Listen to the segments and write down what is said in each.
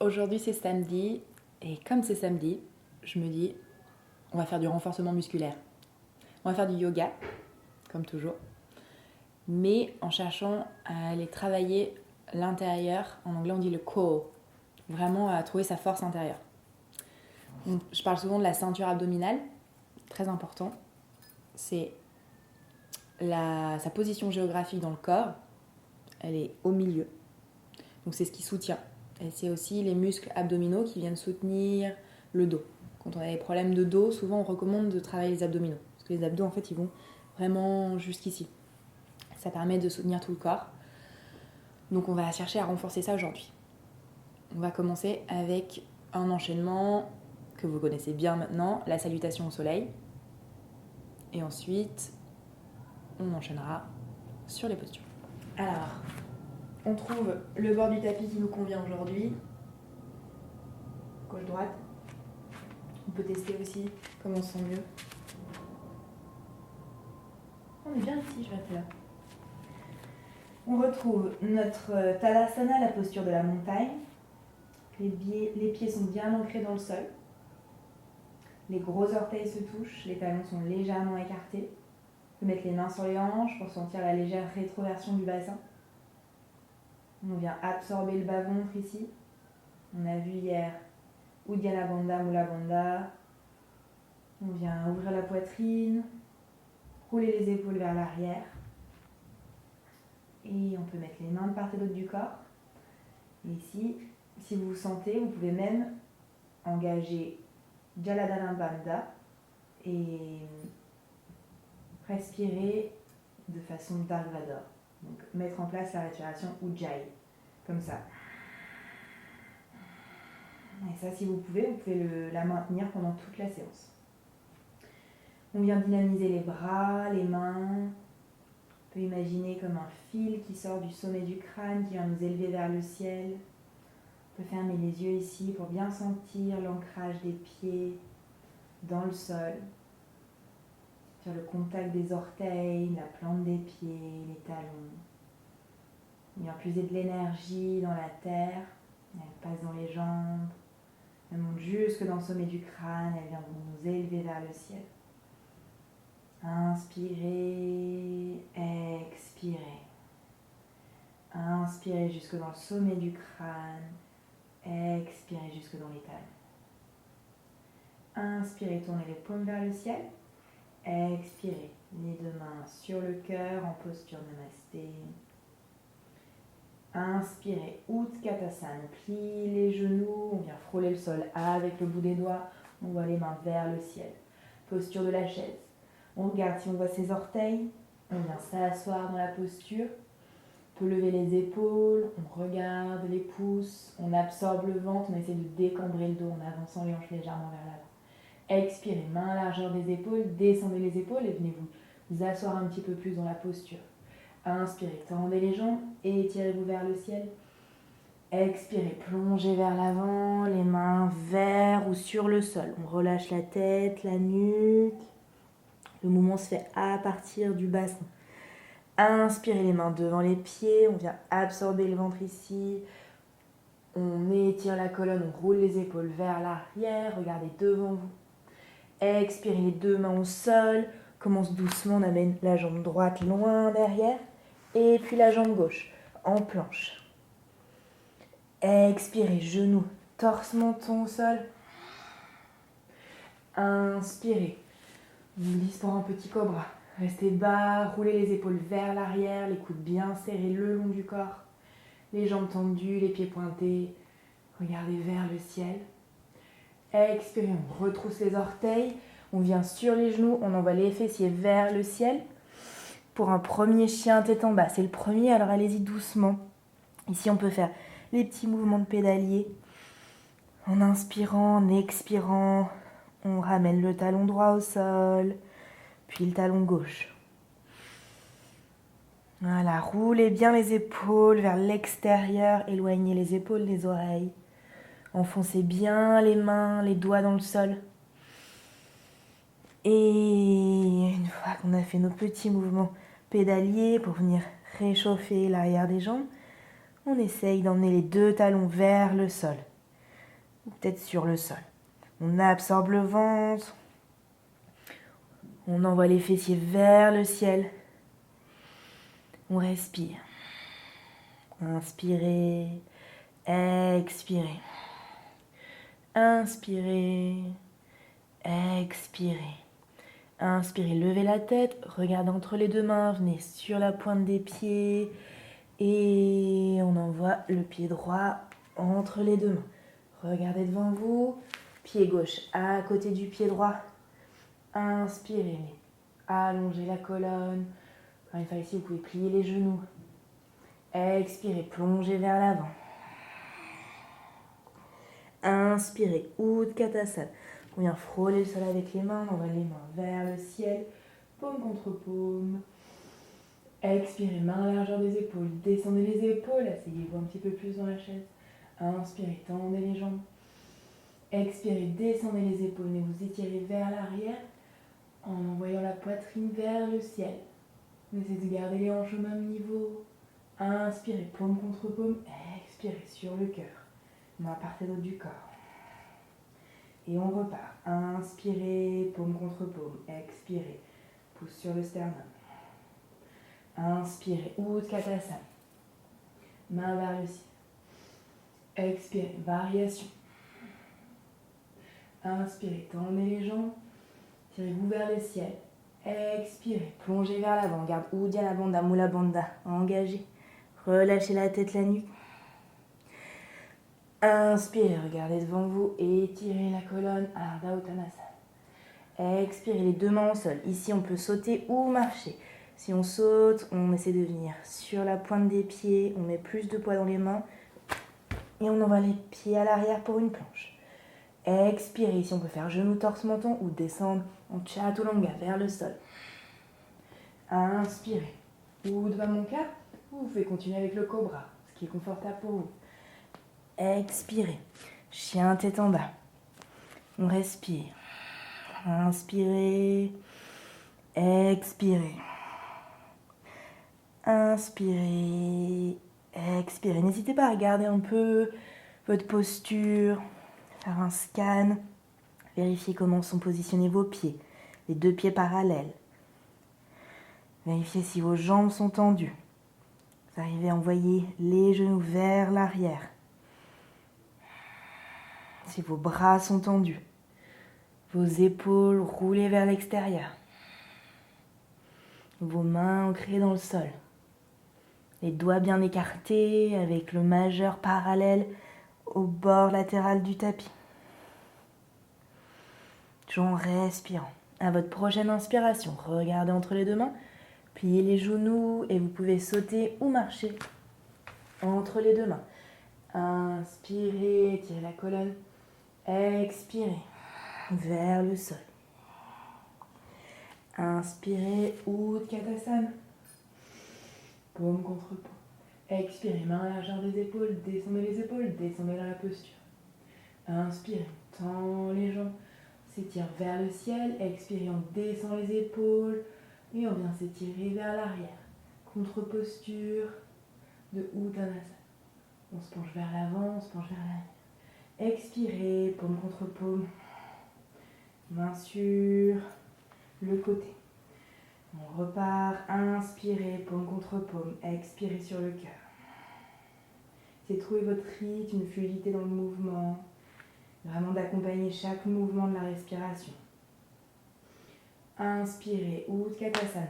Aujourd'hui c'est samedi et comme c'est samedi, je me dis on va faire du renforcement musculaire. On va faire du yoga, comme toujours, mais en cherchant à aller travailler l'intérieur, en anglais on dit le core, vraiment à trouver sa force intérieure. Donc, je parle souvent de la ceinture abdominale, très important, c'est sa position géographique dans le corps, elle est au milieu, donc c'est ce qui soutient. Et c'est aussi les muscles abdominaux qui viennent soutenir le dos. Quand on a des problèmes de dos, souvent on recommande de travailler les abdominaux. Parce que les abdos, en fait, ils vont vraiment jusqu'ici. Ça permet de soutenir tout le corps. Donc on va chercher à renforcer ça aujourd'hui. On va commencer avec un enchaînement que vous connaissez bien maintenant, la salutation au soleil. Et ensuite, on enchaînera sur les postures. Alors, on trouve le bord du tapis qui nous convient aujourd'hui. Gauche-droite. On peut tester aussi comment on se sent mieux. On est bien ici, je vais rester là. On retrouve notre Tadasana, la posture de la montagne. Les pieds sont bien ancrés dans le sol. Les gros orteils se touchent, les talons sont légèrement écartés. On peut mettre les mains sur les hanches pour sentir la légère rétroversion du bassin. On vient absorber le bas-ventre ici. On a vu hier Uddiyana Bandha, Mula Bandha. On vient ouvrir la poitrine, rouler les épaules vers l'arrière. Et on peut mettre les mains de part et d'autre du corps. Et ici, si vous vous sentez, vous pouvez même engager Jaladhara Bandha et respirer de façon Dharvador. Donc mettre en place la respiration Ujjayi, comme ça. Et ça, si vous pouvez la maintenir pendant toute la séance. On vient dynamiser les bras, les mains. On peut imaginer comme un fil qui sort du sommet du crâne, qui vient nous élever vers le ciel. On peut fermer les yeux ici pour bien sentir l'ancrage des pieds dans le sol. Sur le contact des orteils, la plante des pieds, les talons. On vient puiser de l'énergie dans la terre. Elle passe dans les jambes. Elle monte jusque dans le sommet du crâne. Elle vient nous élever vers le ciel. Inspirez, expirez. Inspirez jusque dans le sommet du crâne. Expirez jusque dans les talons. Inspirez, tournez les paumes vers le ciel. Expirez, les deux mains sur le cœur en posture Namasté. Inspirez, Utkatasana, on plie les genoux, on vient frôler le sol avec le bout des doigts, on voit les mains vers le ciel. Posture de la chaise. On regarde si on voit ses orteils, on vient s'asseoir dans la posture. On peut lever les épaules, on regarde les pouces, on absorbe le ventre, on essaie de décambrer le dos en avançant les hanches légèrement vers l'avant. Expirez, main à largeur des épaules, descendez les épaules et venez vous asseoir un petit peu plus dans la posture. Inspirez, tendez les jambes et étirez-vous vers le ciel. Expirez, plongez vers l'avant, les mains vers ou sur le sol. On relâche la tête, la nuque. Le mouvement se fait à partir du bassin. Inspirez les mains devant les pieds, on vient absorber le ventre ici. On étire la colonne, on roule les épaules vers l'arrière, regardez devant vous. Expirez les deux mains au sol, commence doucement, on amène la jambe droite loin derrière et puis la jambe gauche en planche. Expirez, genoux, torse, menton au sol. Inspirez, on glisse pour un petit cobra. Restez bas, roulez les épaules vers l'arrière, les coudes bien serrés le long du corps. Les jambes tendues, les pieds pointés. Regardez vers le ciel. Expirez, on retrousse les orteils. On vient sur les genoux, on envoie les fessiers vers le ciel. Pour un premier chien tête en bas, c'est le premier, alors allez-y doucement. Ici, on peut faire les petits mouvements de pédalier. En inspirant, en expirant, on ramène le talon droit au sol, puis le talon gauche. Voilà, roulez bien les épaules vers l'extérieur, éloignez les épaules des oreilles. Enfoncez bien les mains, les doigts dans le sol. Et une fois qu'on a fait nos petits mouvements pédaliers pour venir réchauffer l'arrière des jambes, on essaye d'emmener les deux talons vers le sol. ou peut-être sur le sol. On absorbe le ventre. On envoie les fessiers vers le ciel. On respire. Inspirez, expirez. Inspirez, expirez. Inspirez, levez la tête, regardez entre les deux mains, venez sur la pointe des pieds et on envoie le pied droit entre les deux mains. Regardez devant vous, pied gauche à côté du pied droit. Inspirez, allongez la colonne. Une fois ici, vous pouvez plier les genoux. Expirez, plongez vers l'avant. Inspirez, Utkatasana. On vient frôler le sol avec les mains, on envoie les mains vers le ciel, paume contre paume. Expirez, main à la largeur des épaules, descendez les épaules, asseyez-vous un petit peu plus dans la chaise. Inspirez, tendez les jambes. Expirez, descendez les épaules et vous étirez vers l'arrière en envoyant la poitrine vers le ciel. Vous essayez de garder les hanches au même niveau. Inspirez, paume contre paume. Expirez sur le cœur. Main à part et d'autre du corps. Et on repart. Inspirez, paume contre paume. Expirez, pouce sur le sternum. Inspirez, Utkatasana. Main vers le ciel. Expirez, variation. Inspirez, tendez les jambes. Tirez-vous vers le ciel. Expirez, plongez vers l'avant. Garde Uddiyana Bandha, Mula Bandha. Engagez. Relâchez la tête, la nuque. Inspirez, regardez devant vous. Étirez la colonne. Ardha Uttanasana. Expirez, les deux mains au sol. Ici, on peut sauter ou marcher. Si on saute, on essaie de venir sur la pointe des pieds. On met plus de poids dans les mains. Et on envoie les pieds à l'arrière pour une planche. Expirez, ici on peut faire genou, torse, menton ou descendre en chaturanga vers le sol. Inspirez, Urdhva Mukha, ou vous pouvez continuer avec le cobra, ce qui est confortable pour vous. Expirez, chien tête en bas. On respire. Inspirez, expirez. Inspirez, expirez. N'hésitez pas à regarder un peu votre posture. Faire un scan, vérifiez comment sont positionnés vos pieds, les deux pieds parallèles. Vérifiez si vos jambes sont tendues. Vous arrivez à envoyer les genoux vers l'arrière. Si vos bras sont tendus, vos épaules roulées vers l'extérieur. Vos mains ancrées dans le sol. Les doigts bien écartés avec le majeur parallèle au bord latéral du tapis. Toujours en respirant. À votre prochaine inspiration, regardez entre les deux mains, pliez les genoux et vous pouvez sauter ou marcher entre les deux mains. Inspirez, tirez la colonne. Expirez vers le sol. Inspirez, Utkatasana. Paume contre paume. Expirez, main à la largeur des épaules, descendez les épaules, descendez dans la posture. Inspirez, tend les jambes, s'étire vers le ciel. Expirez, on descend les épaules et on vient s'étirer vers l'arrière. Contre-posture de Uttanasana. On se penche vers l'avant, on se penche vers l'arrière. Expirez, paume contre paume. Main sur le côté. On repart, inspirez, paume contre paume, expirez sur le cœur. C'est trouver votre rythme, une fluidité dans le mouvement, vraiment d'accompagner chaque mouvement de la respiration. Inspirez, Utkatasana.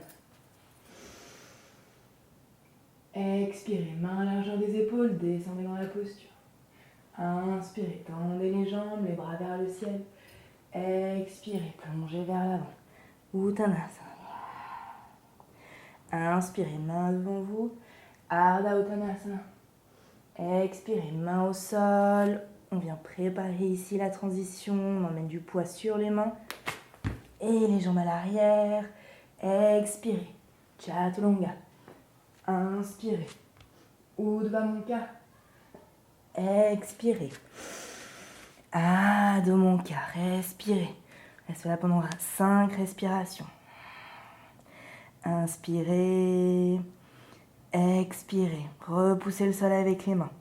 Expirez, main à la largeur des épaules, descendez dans la posture. Inspirez, tendez les jambes, les bras vers le ciel. Expirez, plongez vers l'avant. Uttanasana. Inspirez, main devant vous. Ardha Uttanasana. Expirez, main au sol. On vient préparer ici la transition. On emmène du poids sur les mains. Et les jambes à l'arrière. Expirez. Chaturanga. Inspirez. Urdhva Mukha. Expirez. Adho Mukha. Respirez. Restez là pendant 5 respirations. Inspirez, expirez, repoussez le sol avec les mains.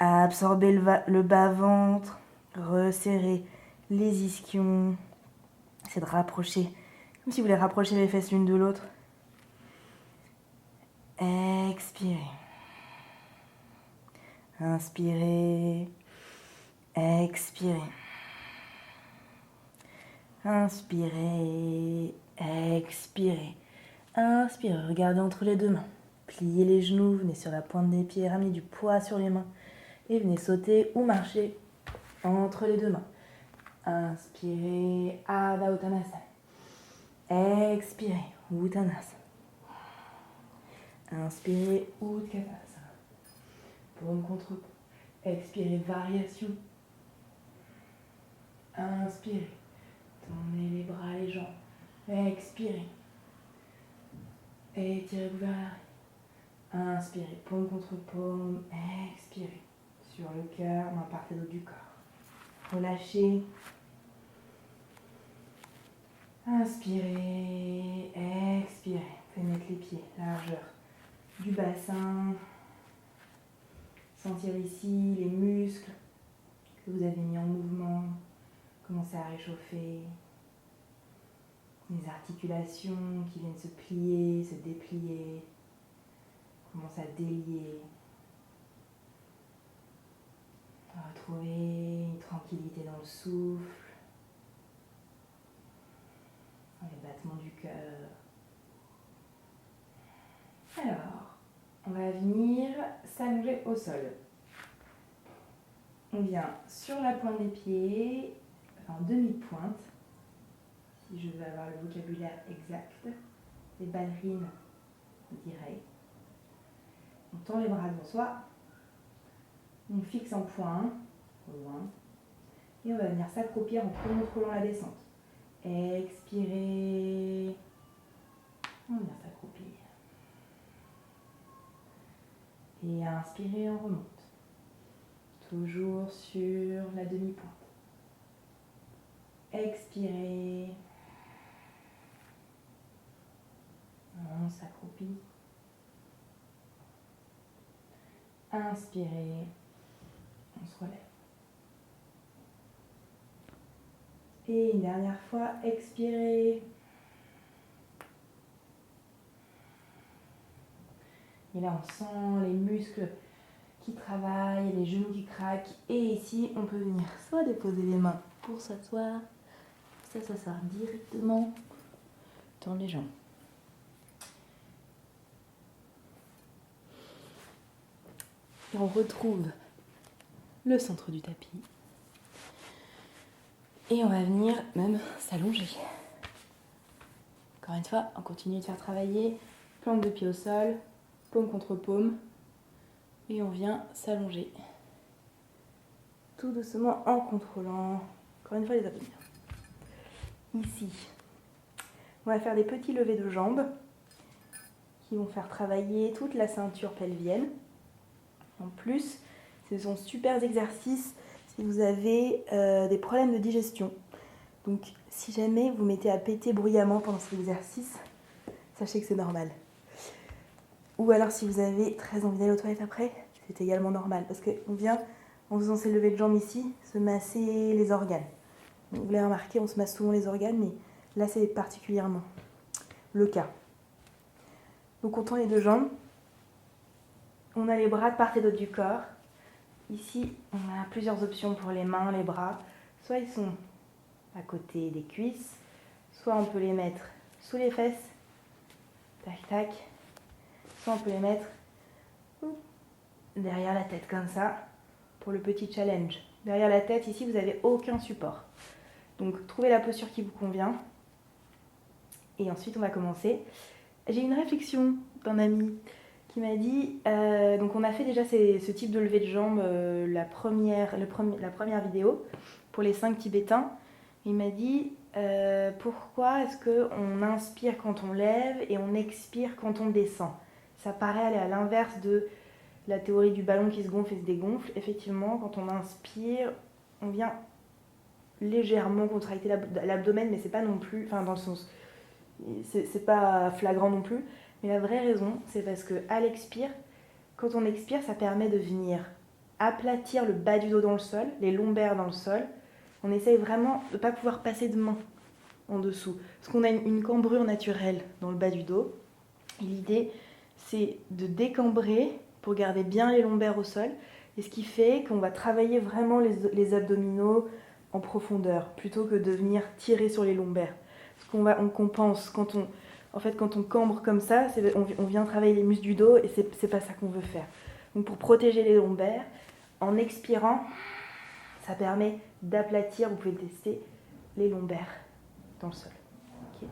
Absorbez le bas-ventre, resserrez les ischions. C'est de rapprocher, comme si vous voulez rapprocher les fesses l'une de l'autre. Expirez. Inspirez. Expirez. Inspirez. Expirez. Inspirez. Regardez entre les deux mains. Pliez les genoux, venez sur la pointe des pieds, ramenez du poids sur les mains. Et venez sauter ou marcher entre les deux mains. Inspirez, Adho Uttanasana. Expirez, Uttanasana. Inspirez, Utkatasana. Paume contre paume. Expirez, variation. Inspirez, tournez les bras, les jambes. Expirez. Étirez-vous vers l'arrière. Inspirez, paume contre paume. Expirez. Sur le cœur, main par tes dos du corps. Relâchez. Inspirez, expirez. Faites mettre les pieds, largeur du bassin. Sentir ici les muscles que vous avez mis en mouvement. Commencez à réchauffer. Les articulations qui viennent se plier, se déplier. Commencez à délier. Retrouver une tranquillité dans le souffle, dans les battements du cœur. Alors, on va venir s'allonger au sol. On vient sur la pointe des pieds, en demi-pointe, si je veux avoir le vocabulaire exact. Les ballerines, on dirait. On tend les bras devant soi. On fixe en point, au loin, et on va venir s'accroupir en contrôlant la descente. Expirez, on vient s'accroupir. Et inspirez, on remonte. Toujours sur la demi-pointe. Expirez, on s'accroupit. Inspirez. On se relève. Et une dernière fois, expirez. Et là, on sent les muscles qui travaillent, les genoux qui craquent. Et ici, on peut venir soit déposer les mains pour s'asseoir, ça s'asseoir directement, tendre les jambes. Et on retrouve le centre du tapis. Et on va venir même s'allonger. Encore une fois, on continue de faire travailler. Plante de pied au sol, paume contre paume. Et on vient s'allonger. Tout doucement en contrôlant. Encore une fois les abdominaux. Ici, on va faire des petits levés de jambes qui vont faire travailler toute la ceinture pelvienne. En plus, ce sont super exercices si vous avez des problèmes de digestion. Donc, si jamais vous mettez à péter bruyamment pendant cet exercice, sachez que c'est normal. Ou alors, si vous avez très envie d'aller aux toilettes après, c'est également normal. Parce qu'on vient, en faisant ces levées de jambes ici, se masser les organes. Donc, vous l'avez remarqué, on se masse souvent les organes, mais là, c'est particulièrement le cas. Donc, on tend les deux jambes. On a les bras de part et d'autre du corps. Ici, on a plusieurs options pour les mains, les bras. Soit ils sont à côté des cuisses, soit on peut les mettre sous les fesses, tac tac, soit on peut les mettre derrière la tête comme ça, pour le petit challenge. Derrière la tête, ici, vous n'avez aucun support. Donc, trouvez la posture qui vous convient. Et ensuite, on va commencer. J'ai une réflexion d'un ami qui m'a dit, donc on a fait déjà ce type de levée de jambes la première vidéo pour les 5 Tibétains. Il m'a dit, pourquoi est-ce qu'on inspire quand on lève et on expire quand on descend? Ça paraît aller à l'inverse de la théorie du ballon qui se gonfle et se dégonfle. Effectivement, quand on inspire, on vient légèrement contracter l'abdomen, mais c'est pas non plus, enfin dans le sens, c'est pas flagrant non plus. Mais la vraie raison, c'est parce qu'à l'expire, quand on expire, ça permet de venir aplatir le bas du dos dans le sol, les lombaires dans le sol. On essaye vraiment de ne pas pouvoir passer de main en dessous. Parce qu'on a une cambrure naturelle dans le bas du dos. Et l'idée, c'est de décambrer pour garder bien les lombaires au sol. Et ce qui fait qu'on va travailler vraiment les abdominaux en profondeur, plutôt que de venir tirer sur les lombaires. Parce on compense quand on cambre comme ça, on vient travailler les muscles du dos et c'est pas ça qu'on veut faire. Donc pour protéger les lombaires, en expirant, ça permet d'aplatir, vous pouvez tester, les lombaires dans le sol. Okay.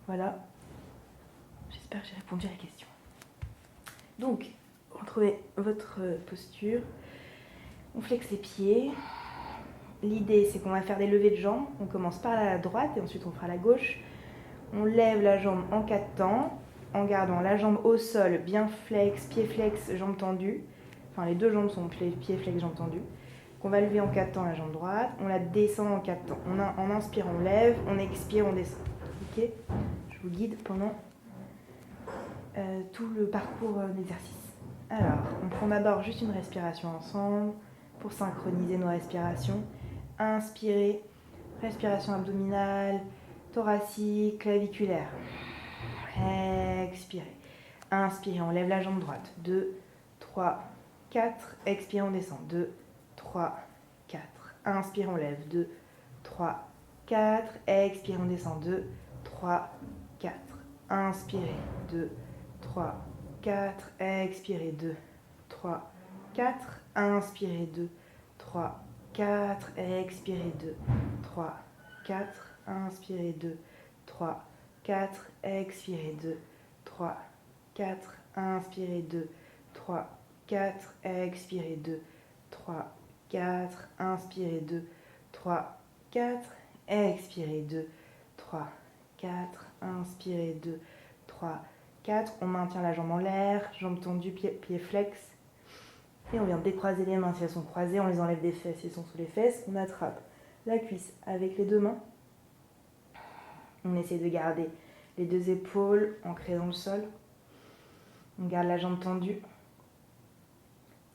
Voilà. J'espère que j'ai répondu à la question. Donc, retrouvez votre posture. On flexe les pieds. L'idée, c'est qu'on va faire des levées de jambes. On commence par la droite et ensuite on fera la gauche. On lève la jambe en 4 temps, en gardant la jambe au sol, bien flex, pied flex, jambe tendue. Enfin, les deux jambes sont pied flex, jambe tendue. On va lever en 4 temps la jambe droite. On la descend en 4 temps. En inspire, on lève. On expire, on descend. Ok ? Je vous guide pendant tout le parcours d'exercice. Alors, on prend d'abord juste une respiration ensemble pour synchroniser nos respirations. Inspirez, respiration abdominale, thoracique, claviculaire. Expirez. Inspirez, on lève la jambe droite. 2, 3, 4. Expirez, on descend. 2, 3, 4. Inspirez, on lève. 2, 3, 4. Expirez, on descend. 2, 3, 4. Inspirez. 2, 3, 4. Expirez. 2, 3, 4. Inspirez. 2, 3, 4. Expirez. 2, 3, 4. Inspirez. 2, 3, 4. Expirez. 2, 3, 4. Inspirez. 2, 3, 4. Expirez. 2, 3, 4. Inspirez. 2, 3, 4. Expirez. 2, 3, 4. Inspirez. 2, 3, 4. On maintient la jambe en l'air, jambe tendue, pied flex. Et on vient décroiser les mains si elles sont croisées, on les enlève des fesses si elles sont sous les fesses. On attrape la cuisse avec les deux mains. On essaie de garder les deux épaules ancrées dans le sol. On garde la jambe tendue.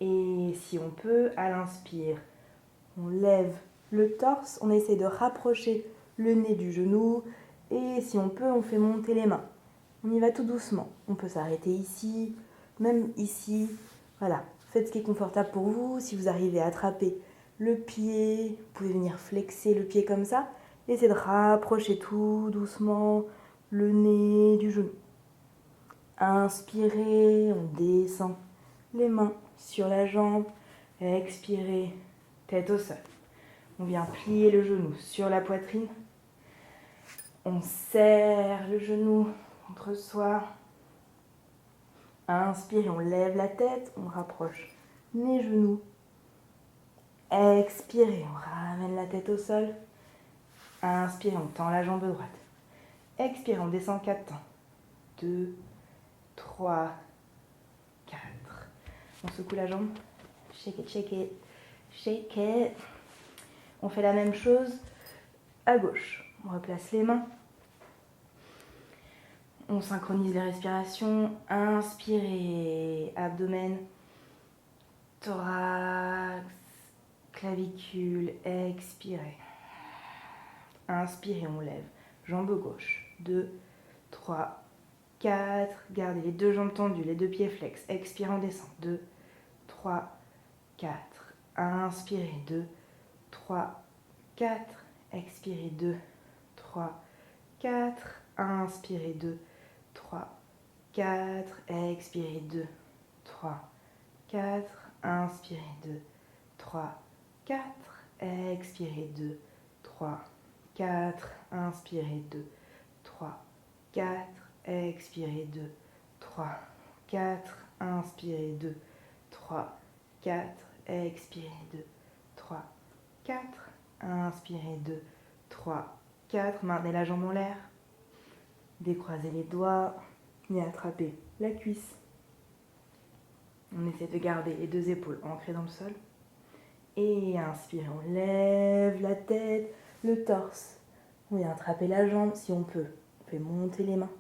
Et si on peut, à l'inspire, on lève le torse. On essaie de rapprocher le nez du genou. Et si on peut, on fait monter les mains. On y va tout doucement. On peut s'arrêter ici, même ici. Voilà, faites ce qui est confortable pour vous. Si vous arrivez à attraper le pied, vous pouvez venir flexer le pied comme ça. Essayez de rapprocher tout doucement le nez du genou. Inspirez, on descend les mains sur la jambe. Expirez, tête au sol. On vient plier le genou sur la poitrine. On serre le genou entre soi. Inspire, on lève la tête, on rapproche les genoux. Expirez, on ramène la tête au sol. Inspire, on tend la jambe droite. Expire, on descend 4 temps. 2, 3, 4. On secoue la jambe. Shake it, shake it, shake it. On fait la même chose à gauche. On replace les mains. On synchronise les respirations. Inspirez, abdomen, thorax, clavicule. Expirez. Inspirez, on lève. Jambe gauche. 2, 3, 4. Gardez les deux jambes tendues, les deux pieds flex. Expirez, on descend. 2, 3, 4. Inspirez. 2, 3, 4. Expirez. 2, 3, 4. Inspirez. 2, 3, 4. Expirez. 2, 3, 4. Inspirez. 2, 3, 4. Expirez. 2, 3, 4. Inspirez. 2, 3, 4. Expirez. 2, 3, 4. Inspirez. 2, 3, 4. Expirez. 2, 3, 4. Inspirez. 2, 3, 4. Maintenez la jambe en l'air. Décroisez les doigts et attrapez la cuisse. On essaie de garder les deux épaules ancrées dans le sol. Et inspirez, on lève la tête, le torse. On vient attraper la jambe si on peut. On fait monter les mains.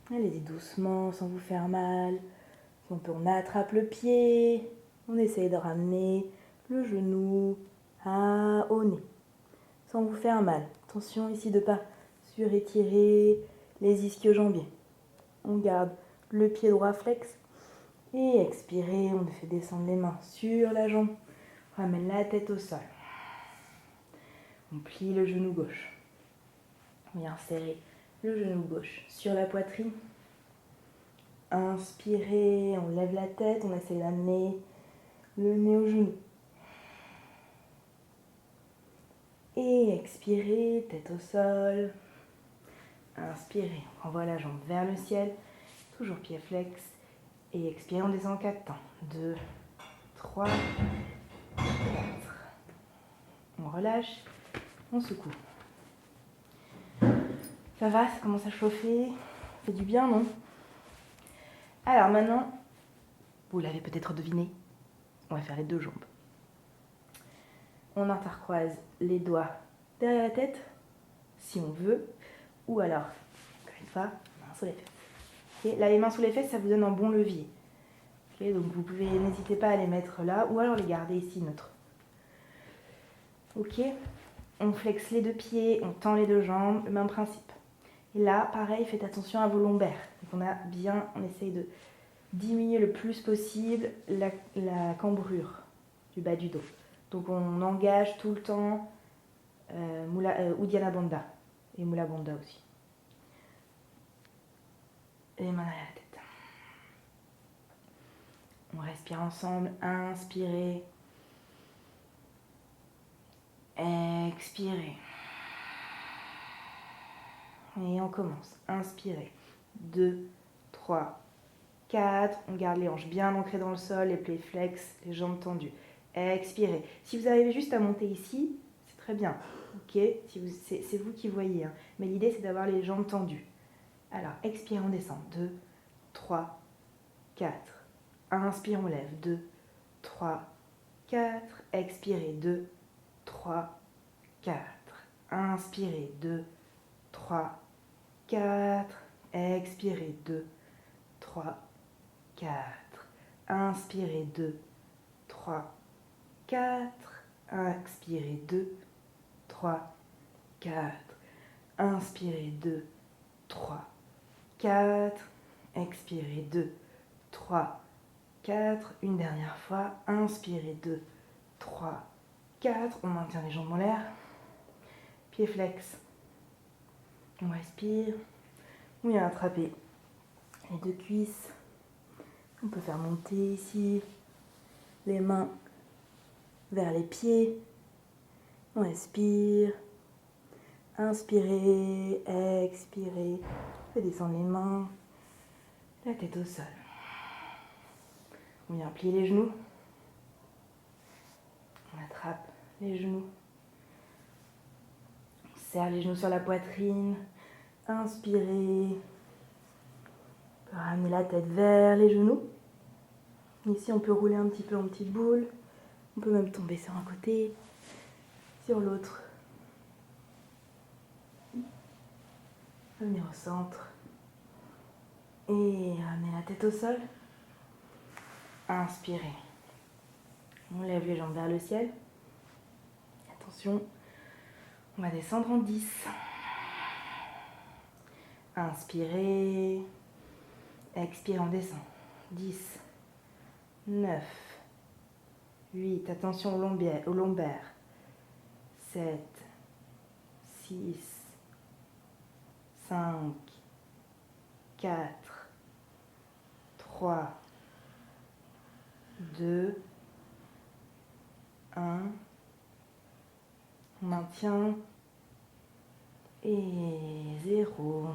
Allez-y doucement, sans vous faire mal. Si on peut, on attrape le pied. On essaye de ramener le genou au nez, sans vous faire mal. Attention ici de ne pas surétirer les ischio-jambiers. On garde le pied droit flex et expirez, on fait descendre les mains sur la jambe. On ramène la tête au sol. On plie le genou gauche. On vient serrer le genou gauche sur la poitrine. Inspirez, on lève la tête, on essaie d'amener le nez au genou. Et expirez, tête au sol. Inspirez, on renvoie la jambe vers le ciel. Toujours pied flex. Et expirez, on descend en 4 temps. 2, 3, 4. On relâche, on secoue. Ça va, ça commence à chauffer. Ça fait du bien, non? Alors maintenant, vous l'avez peut-être deviné, on va faire les 2 jambes. On intercroise les doigts derrière la tête, si on veut, ou alors, encore une fois, main sous les fesses. Okay. Là, les mains sous les fesses, ça vous donne un bon levier. Okay. Donc vous pouvez, n'hésitez pas à les mettre là, ou alors les garder ici, neutres. Ok, on flexe les 2 pieds, on tend les 2 jambes, le même principe. Et là, pareil, faites attention à vos lombaires. Donc on essaye de diminuer le plus possible la cambrure du bas du dos. Donc on engage tout le temps Uddiyana Bandha et Mula Bandha aussi. Et les mains derrière la tête. On respire ensemble. Inspirez. Expirez. Et on commence. Inspirez. 2, 3, 4. On garde les hanches bien ancrées dans le sol, les plaies flex, les jambes tendues. Expirez. Si vous arrivez juste à monter ici, c'est très bien. Ok, c'est vous qui voyez. Hein. Mais l'idée, c'est d'avoir les jambes tendues. Alors, expirez, on descend. 2, 3, 4. Inspire, on lève. 2, 3, 4. Expirez. 2, 3, 4. Inspirez. 2, 3, 4. Expirez. 2, 3, 4. Inspirez. 2, 3, 4. Expirez. 2, 3, 4. Inspirez. 2, 3, 4. Expirez. 2, 3, 4. Une dernière fois. Inspirez. 2, 3, 4. On maintient les jambes en l'air. Pied flex. On respire. On vient attraper les 2 cuisses. On peut faire monter ici les mains vers les pieds. On respire. Inspirez, expirez. Faites descendre les mains, la tête au sol. On vient plier les genoux. On attrape les genoux. On serre les genoux sur la poitrine. Inspirez. On peut ramener la tête vers les genoux. Ici, on peut rouler un petit peu en petite boule. On peut même tomber sur un côté, sur l'autre. Revenir au centre. Et ramener la tête au sol. Inspirez. On lève les jambes vers le ciel. Attention, on va descendre en 10. Inspirez. Expirez, on descend. 10, 9, 8. Attention aux lombaires. 7, 6, 5, 4, 3, 2, 1. On maintient. Et 0.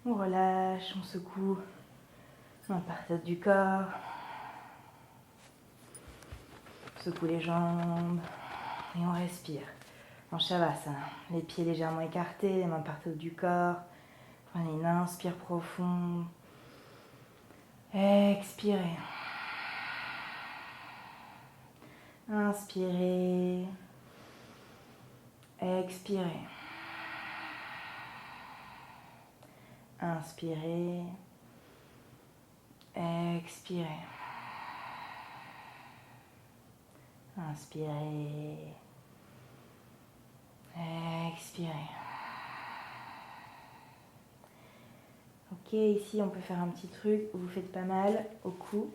On relâche, on secoue. On part du corps. On secoue les jambes. Et on respire. En Shavasana, les pieds légèrement écartés, les mains partent du corps. Prenez une inspire profonde. Expirez. Inspirez. Expirez. Inspirez. Expirez. 1, 2, 3, 4, 5, 6, 7, 8, 9, 10. Inspirez. Expirez. Inspirez. Expirez. Inspirez. Expirez. Inspirez. Expirez. Inspirez. Expirez. Inspirez. Expirez. Inspirez. Expirez. Inspirez. Expirez. Inspirez. Expirez. Ok, ici on peut faire un petit truc. Vous faites pas mal au cou.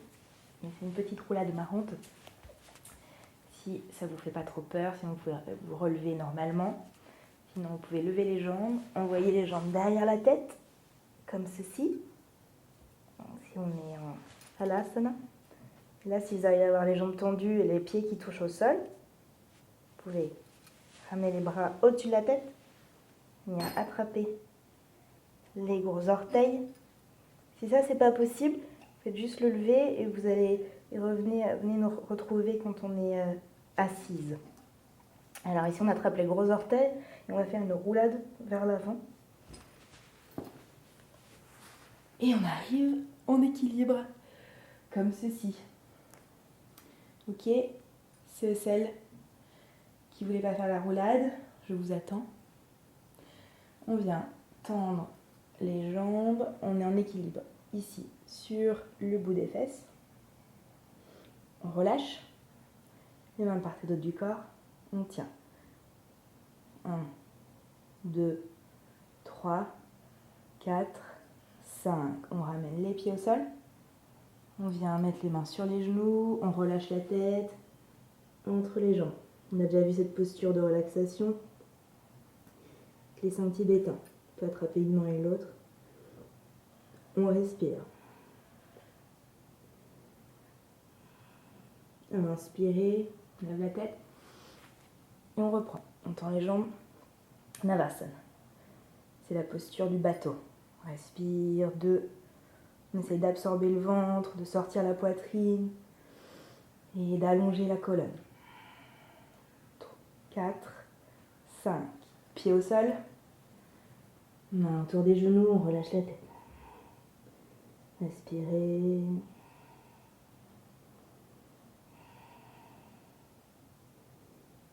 C'est une petite roulade marrante. Si ça vous fait pas trop peur, sinon vous pouvez vous relever normalement. Sinon vous pouvez lever les jambes, envoyer les jambes derrière la tête, comme ceci. Si on est en Halasana. Là, si vous arrivez à avoir les jambes tendues et les pieds qui touchent au sol, vous pouvez ramener les bras au-dessus de la tête, venir attraper les gros orteils. Si ça, c'est pas possible, faites juste le lever et vous allez venez nous retrouver quand on est assise. Alors ici, on attrape les gros orteils et on va faire une roulade vers l'avant. Et on arrive en équilibre, comme ceci. Ok, c'est celle qui ne voulait pas faire la roulade, je vous attends. On vient tendre les jambes, on est en équilibre ici sur le bout des fesses. On relâche les mains de part et d'autre du corps, on tient. 1, 2, 3, 4, 5. On ramène les pieds au sol. On vient mettre les mains sur les genoux, on relâche la tête entre les jambes. On a déjà vu cette posture de relaxation. Les seins tibétains. On peut attraper une main et l'autre. On respire. On inspire, on lève la tête et on reprend. On tend les jambes. Navasana. C'est la posture du bateau. On respire, 2. On essaie d'absorber le ventre, de sortir la poitrine et d'allonger la colonne. 4, 5. Pieds au sol. Main autour des genoux, on relâche la tête. Respirez.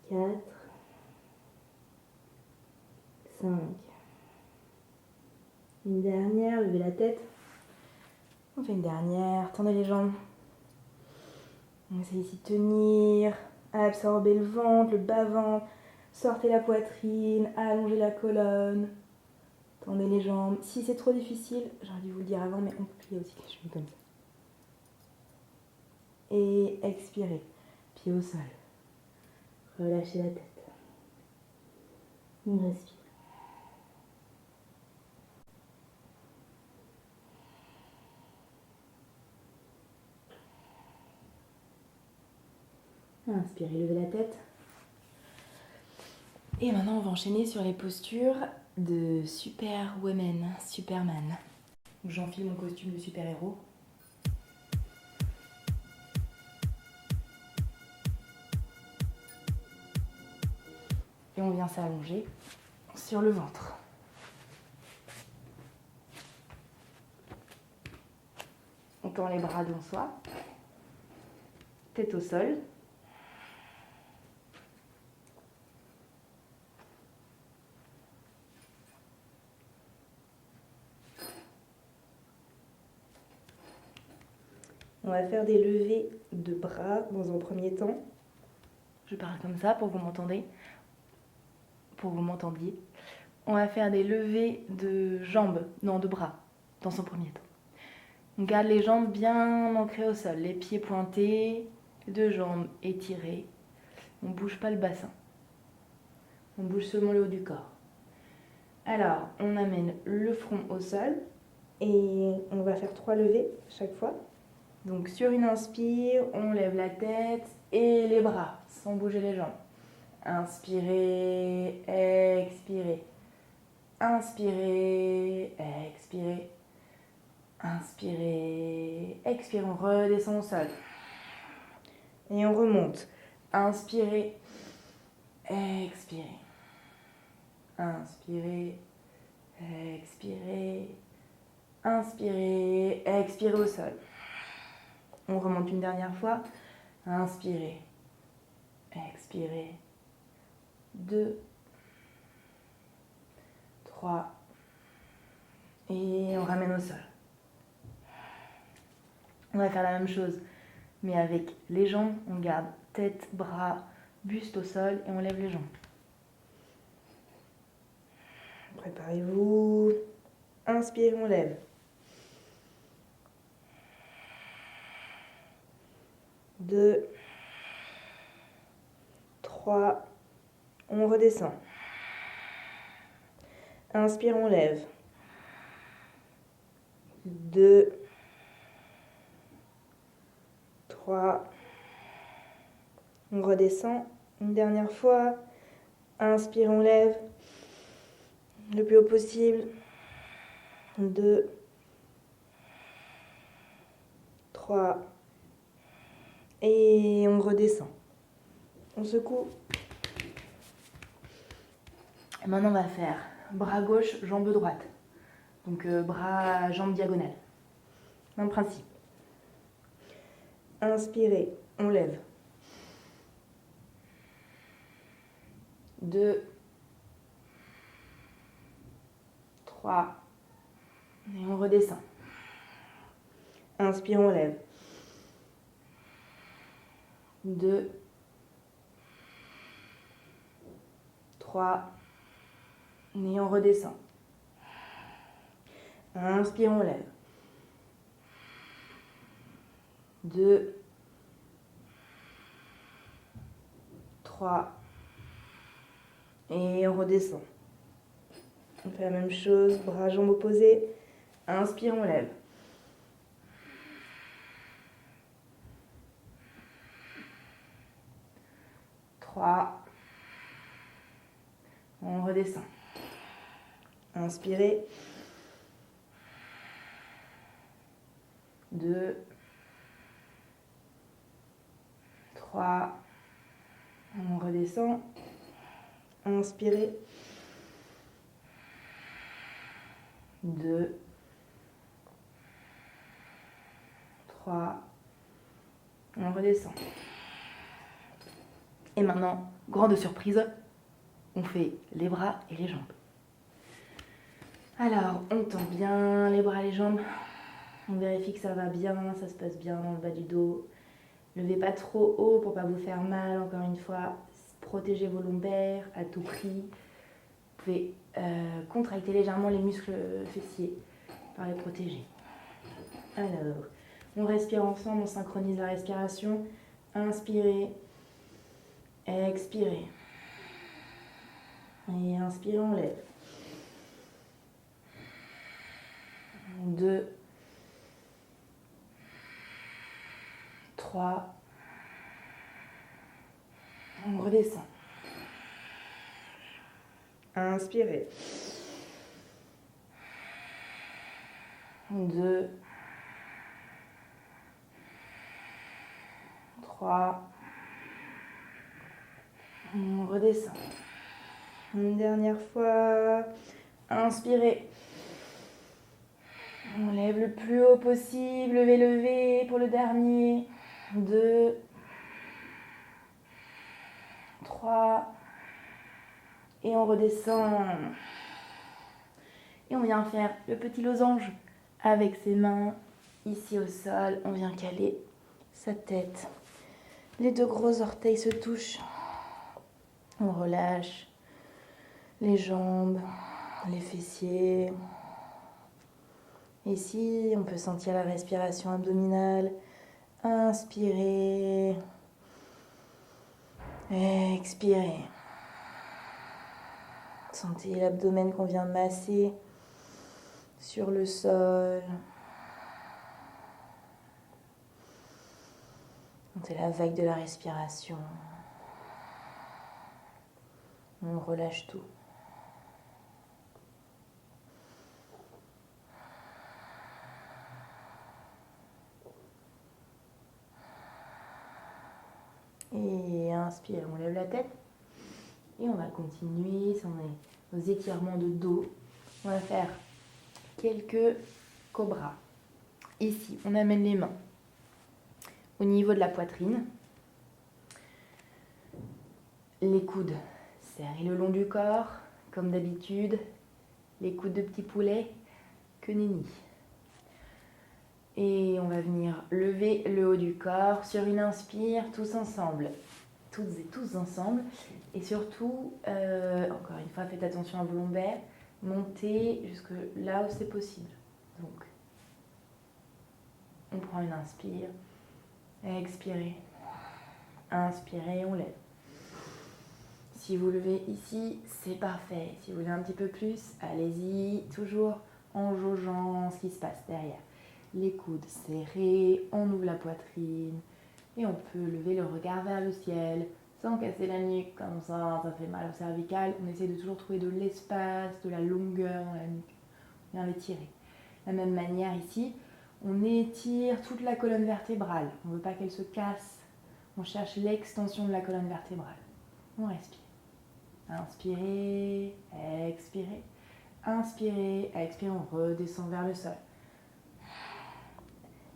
4, 5. Une dernière, levez la tête. On fait une dernière, tendez les jambes. On essaie ici de tenir, absorber le ventre, le bas-ventre, sortez la poitrine, allongez la colonne, tendez les jambes. Si c'est trop difficile, j'aurais dû vous le dire avant, mais on peut plier aussi les genoux comme ça. Et expirez, pied au sol. Relâchez la tête. On respire. Inspirez, levez la tête. Et maintenant, on va enchaîner sur les postures de Superwoman, Superman. J'enfile mon costume de super-héros. Et on vient s'allonger sur le ventre. On tend les bras devant soi. Tête au sol. On va faire des levées de bras dans un premier temps. Je parle comme ça pour que vous m'entendiez. On va faire des levées de jambes, non de bras, dans un premier temps. On garde les jambes bien ancrées au sol, les pieds pointés, les deux jambes étirées. On ne bouge pas le bassin. On bouge seulement le haut du corps. Alors, on amène le front au sol et on va faire 3 levées chaque fois. Donc sur une inspire, on lève la tête et les bras, sans bouger les jambes. Inspirez, expirez. Inspirez, expirez. Inspirez, expirez, on redescend au sol. Et on remonte. Inspirez, expirez. Inspirez, expirez. Inspirez, expirez au sol. On remonte une dernière fois. Inspirez, expirez. 2, 3. Et on ramène au sol. On va faire la même chose mais avec les jambes, on garde tête, bras, buste au sol et on lève les jambes. Préparez-vous. Inspire, on lève. 2, 3, on redescend. Inspire, on lève. 2, 3, on redescend. Une dernière fois. Inspire, on lève. Le plus haut possible. 2, 3, et on redescend. On secoue. Et maintenant, on va faire bras gauche, jambe droite. Donc, bras, jambes diagonales. Même principe. Inspirez, on lève. 2, 3, et on redescend. Inspire, on lève. 2, 3, et on redescend. Inspire, on lève. 2, 3, et on redescend. On fait la même chose, bras, jambes opposés. Inspire, on lève. 3, on redescend. Inspirez. 2, 3, on redescend. Inspirez. 2, 3, on redescend. Et maintenant, grande surprise, on fait les bras et les jambes. Alors, on tend bien les bras et les jambes. On vérifie que ça va bien, ça se passe bien dans le bas du dos. Levez pas trop haut pour pas vous faire mal, encore une fois. Protégez vos lombaires à tout prix. Vous pouvez contracter légèrement les muscles fessiers pour les protéger. Alors, on respire ensemble, on synchronise la respiration. Inspirez, expirez. Et inspirez, on lève. 2, 3, on redescend. Inspirez. 2, 3, on redescend. Une dernière fois. Inspirez. On lève le plus haut possible. Levez, levez pour le dernier. 2, 3. Et on redescend. Et on vient faire le petit losange avec ses mains ici au sol. On vient caler sa tête. Les 2 gros orteils se touchent. On relâche les jambes, les fessiers. Ici, on peut sentir la respiration abdominale. Inspirez. Expirez. Sentez l'abdomen qu'on vient masser sur le sol. Sentez la vague de la respiration. On relâche tout. Et inspire, on lève la tête. Et on va continuer, si on est aux étirements de dos, on va faire quelques cobras. Ici, on amène les mains au niveau de la poitrine. Les coudes serrés le long du corps, comme d'habitude. Les coudes de petit poulet, que nenni. Et on va venir lever le haut du corps sur une inspire, tous ensemble. Toutes et tous ensemble. Et surtout, encore une fois, faites attention à vos lombaires. Montez jusque là où c'est possible. Donc, on prend une inspire. Expirez. Inspirez, on lève. Si vous levez ici, c'est parfait. Si vous voulez un petit peu plus, allez-y. Toujours en jaugeant ce qui se passe derrière. Les coudes serrés, on ouvre la poitrine. Et on peut lever le regard vers le ciel sans casser la nuque, comme ça fait mal au cervical. On essaie de toujours trouver de l'espace, de la longueur dans la nuque. Bien l'étirer. De la même manière ici, on étire toute la colonne vertébrale. On ne veut pas qu'elle se casse. On cherche l'extension de la colonne vertébrale. On respire. Inspirez, expirez. Inspirez, expirez, on redescend vers le sol.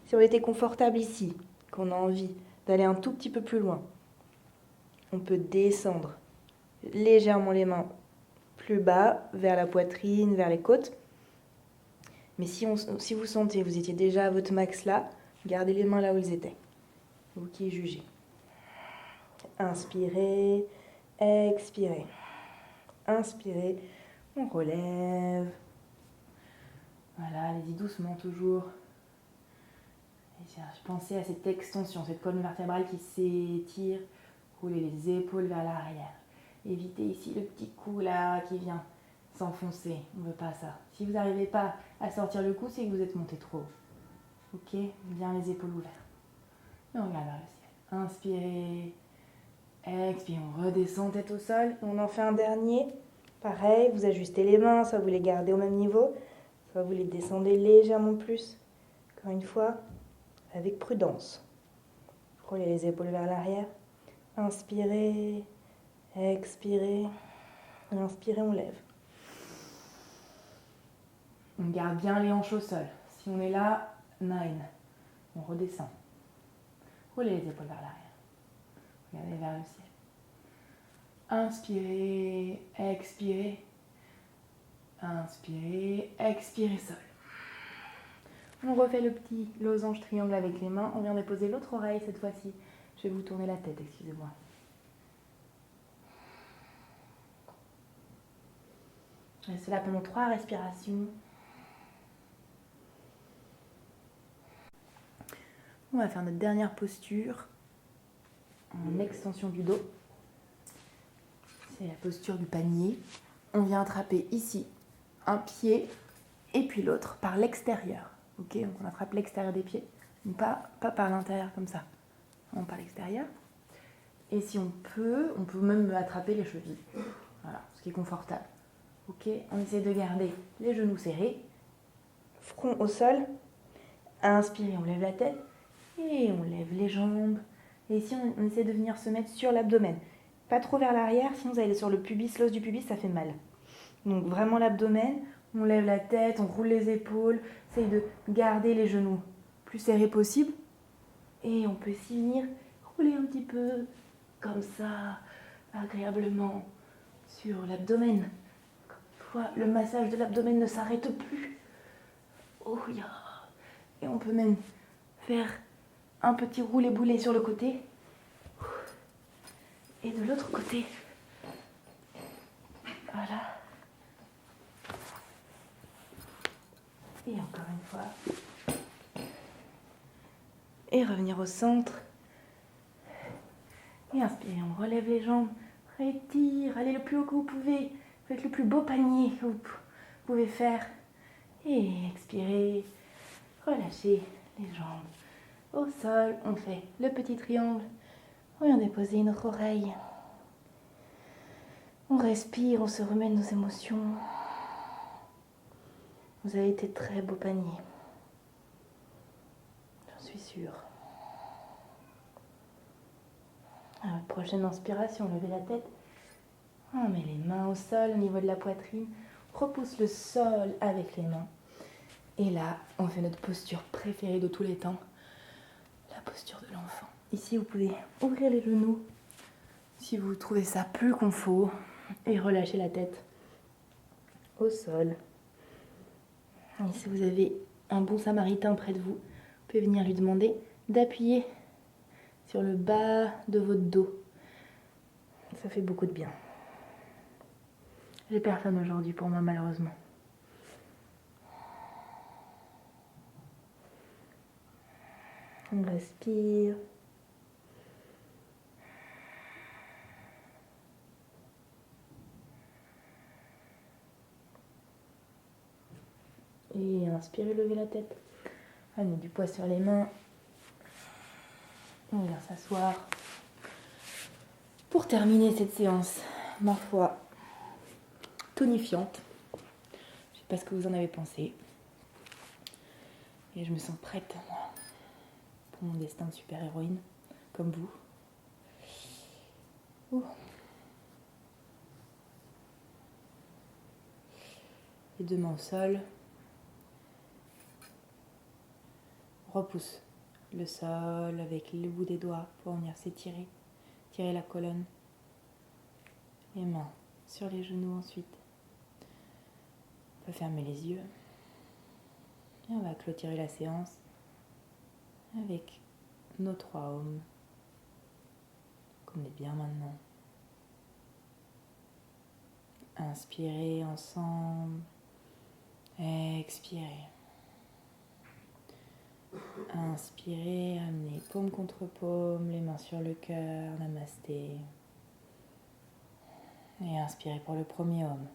Si on était confortable ici, qu'on a envie d'aller un tout petit peu plus loin, on peut descendre légèrement les mains plus bas, vers la poitrine, vers les côtes. Mais si vous sentez, vous étiez déjà à votre max là, gardez les mains là où ils étaient. Vous qui jugez. Inspirez, expirez. Inspirez, on relève. Voilà, allez-y doucement toujours. Et pensez à cette extension, cette colonne vertébrale qui s'étire. Roulez les épaules vers l'arrière. Évitez ici le petit cou là qui vient s'enfoncer. On ne veut pas ça. Si vous n'arrivez pas à sortir le cou, c'est que vous êtes monté trop haut. Ok, bien les épaules ouvertes. Et on regarde vers le ciel. Inspirez. Expirez, on redescend tête au sol. On en fait un dernier. Pareil, vous ajustez les mains, soit vous les gardez au même niveau, soit vous les descendez légèrement plus. Encore une fois, avec prudence. Roulez les épaules vers l'arrière. Inspirez, expirez. Inspirez, on lève. On garde bien les hanches au sol. Si on est là, 9. On redescend. Roulez les épaules vers l'arrière. Regardez vers le ciel. Inspirez, expirez. Inspirez, expirez, sol. On refait le petit losange triangle avec les mains. On vient déposer l'autre oreille cette fois-ci. Je vais vous tourner la tête, excusez-moi. Restez là pendant 3 respirations. On va faire notre dernière posture en extension du dos. C'est la posture du panier. On vient attraper ici un pied et puis l'autre par l'extérieur. Ok, donc on attrape l'extérieur des pieds, pas par l'intérieur comme ça, non par l'extérieur. Et si on peut même attraper les chevilles. Voilà, ce qui est confortable. Ok, on essaie de garder les genoux serrés, front au sol. Inspirez, on lève la tête et on lève les jambes. Et ici, on essaie de venir se mettre sur l'abdomen. Pas trop vers l'arrière, sinon vous allez sur le pubis, l'os du pubis, ça fait mal. Donc vraiment l'abdomen, on lève la tête, on roule les épaules, essaye de garder les genoux plus serrés possible. Et on peut s'y venir rouler un petit peu, comme ça, agréablement, sur l'abdomen. Le massage de l'abdomen ne s'arrête plus. Oh, yeah. Et on peut même faire un petit roulé-boulé sur le côté. Et de l'autre côté. Voilà. Et encore une fois. Et revenir au centre. Et inspirez, on relève les jambes. Rétire, allez le plus haut que vous pouvez. Faites le plus beau panier que vous pouvez faire. Et expirez. Relâchez les jambes. Au sol, on fait le petit triangle. On vient déposer une autre oreille. On respire, on se remet de nos émotions. Vous avez été très beau panier. J'en suis sûre. À votre prochaine inspiration, levez la tête. On met les mains au sol, au niveau de la poitrine. On repousse le sol avec les mains. Et là, on fait notre posture préférée de tous les temps. La posture de l'enfant. Ici, vous pouvez ouvrir les genoux si vous trouvez ça plus confort et relâcher la tête au sol. Et si vous avez un bon samaritain près de vous, pouvez venir lui demander d'appuyer sur le bas de votre dos. Ça fait beaucoup de bien. J'ai personne aujourd'hui pour moi, malheureusement. On respire. Et inspirez, levez la tête. Amenez du poids sur les mains. On vient s'asseoir. Pour terminer cette séance, ma foi, tonifiante. Je ne sais pas ce que vous en avez pensé. Et je me sens prête, moi, pour mon destin de super-héroïne, comme vous. Ouh. Les deux mains au sol. Repousse le sol avec le bout des doigts pour venir s'étirer. Tirer la colonne. Les mains sur les genoux ensuite. On peut fermer les yeux. Et on va clôturer la séance avec nos 3 ohms. Qu'on est bien maintenant. Inspirez ensemble. Expirez. Inspirez, amenez paume contre paume, les mains sur le cœur, namasté. Et inspirez pour le premier homme.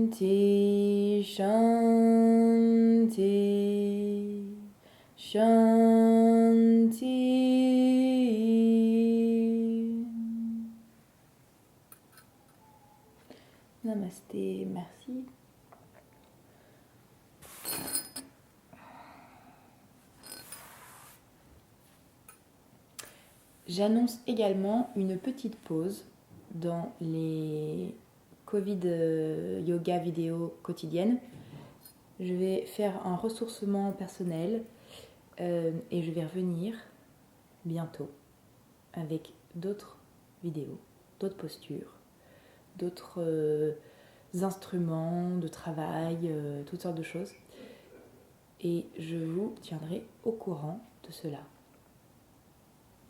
Shanti, Shanti, Shanti. Namasté, merci. J'annonce également une petite pause dans les Covid yoga vidéo quotidiennes. Je vais faire un ressourcement personnel et je vais revenir bientôt avec d'autres vidéos, d'autres postures, d'autres instruments de travail, toutes sortes de choses. Et je vous tiendrai au courant de cela.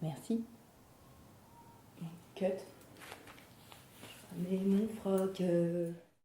Merci. Cut. Je remets mon froc.